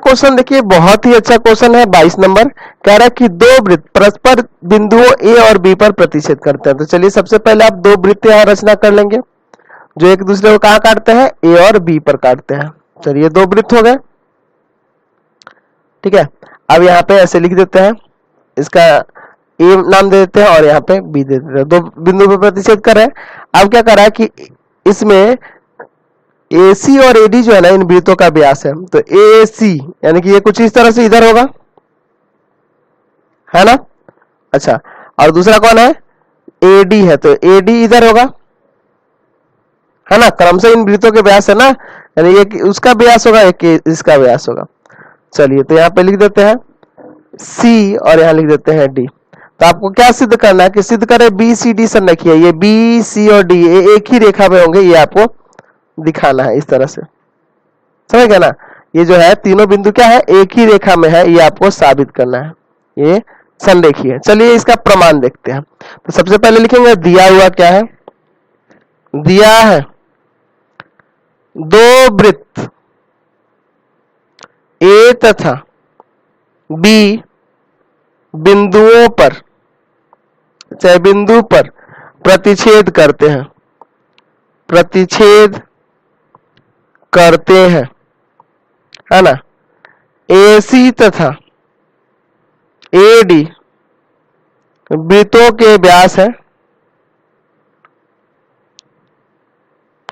Question देखिए, बहुत ही अच्छा क्वेश्चन है। 22 नंबर कह रहा है कि दो वृत्त परस्पर बिंदुओं ए और बी पर प्रतिच्छेद करते हैं। तो चलिए सबसे पहले आप दो वृत्त यहाँ रचना कर लेंगे जो एक दूसरे को कहाँ काटते हैं, ए और बी पर काटते हैं। चलिए दो वृत्त हो गए, ठीक है। अब यहाँ पे ऐसे लिख देते हैं, इसका ए नाम दे देते हैं और यहाँ पे बी दे देते हैं। दो बिंदु पर प्रतिच्छेद कर रहे हैं। अब क्या कर रहा है कि इसमें AC और AD जो है ना, इन वृत्तों का व्यास है। तो AC यानी कि ये कुछ इस तरह से इधर होगा, है ना। अच्छा, और दूसरा कौन है, AD है, तो AD इधर होगा, है ना। क्रमशः इन वृत्तों के व्यास है ना, यानी एक उसका व्यास होगा, एक इसका व्यास होगा। चलिए तो यहाँ पे लिख देते हैं C और यहाँ लिख देते हैं D। तो आपको क्या सिद्ध करना है कि सिद्ध करें BCD संरेखीय, ये BC और D ये एक ही रेखा में होंगे, ये आपको दिखाना है इस तरह से, समझ गए ना। ये जो है तीनों बिंदु क्या है, एक ही रेखा में है, ये आपको साबित करना है, ये संरेखीय है। चलिए इसका प्रमाण देखते हैं। तो सबसे पहले लिखेंगे दिया हुआ क्या है, दिया है दो वृत्त A तथा B बिंदुओं पर, चाहे बिंदु पर प्रतिच्छेद करते हैं, प्रतिच्छेद करते हैं, है ना। AC तथा AD वृत्तों के व्यास है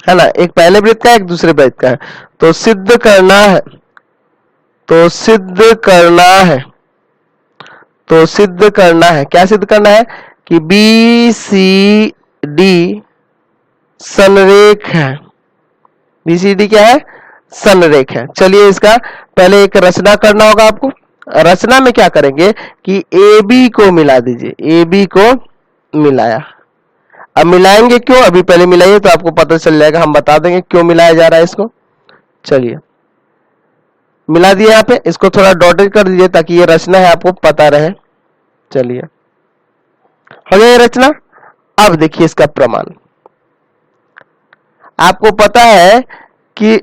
ना, एक पहले वृत्त का एक दूसरे वृत्त का है। तो सिद्ध करना है, तो सिद्ध करना है, तो सिद्ध करना है, क्या सिद्ध करना है कि BCD संरेख है। BCD क्या है, संरेख है। चलिए इसका पहले एक रचना करना होगा आपको। रचना में क्या करेंगे कि AB को मिला दीजिए, AB को मिलाया। अब मिलाएंगे क्यों, अभी पहले मिलाइए तो आपको पता चल जाएगा, हम बता देंगे क्यों मिलाया जा रहा है इसको। चलिए मिला दिया, यहाँ पे इसको थोड़ा डॉटेड कर दीजिए ताकि ये रचना है आपको पता रहे। चलिए हो गया ये रचना। अब देखिए इसका प्रमाण। आपको पता है कि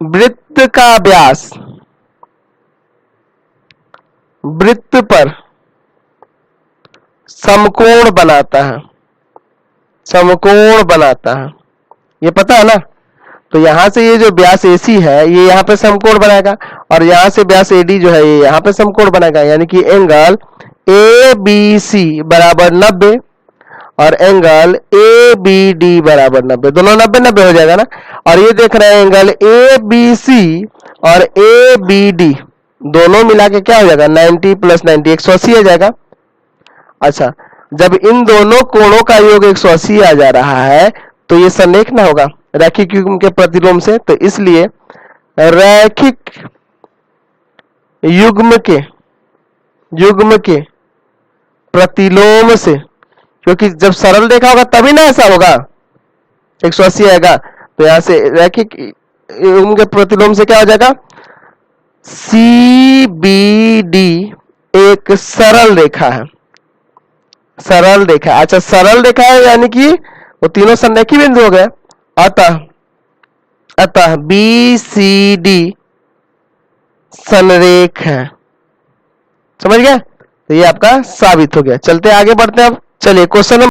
वृत्त का व्यास वृत्त पर समकोण बनाता है, समकोण बनाता है, ये पता है ना। तो यहां से ये जो व्यास AC है ये यहाँ पे समकोण बनाएगा और यहाँ से व्यास AD जो है ये यहाँ पे समकोण बनाएगा, यानी कि एंगल ABC बराबर 90 और एंगल ABD बराबर 90, दोनों 90-90 हो जाएगा ना। और ये देख रहे हैं एंगल ABC और ABD दोनों मिला के क्या हो जाएगा, 90 + 90 180 आ जाएगा। अच्छा, जब इन दोनों कोणों का योग 180 आ जा रहा है तो ये संरेख ना होगा रैखिक युग्म के प्रतिलोम से। तो इसलिए रैखिक युग्म के प्रतिलोम से, क्योंकि जब सरल रेखा होगा तभी ना ऐसा होगा 180 आएगा। तो यहां से रैखिक युग्म के प्रतिलोम से क्या हो जाएगा, CBD एक सरल रेखा है, सरल रेखा। अच्छा सरल रेखा है यानी कि वो तीनों संरेखी बिंदु हो गए। अतः BCD संरेख है, समझ गए। तो ये आपका साबित हो गया। चलते आगे बढ़ते हैं अब। चलिए क्वेश्चन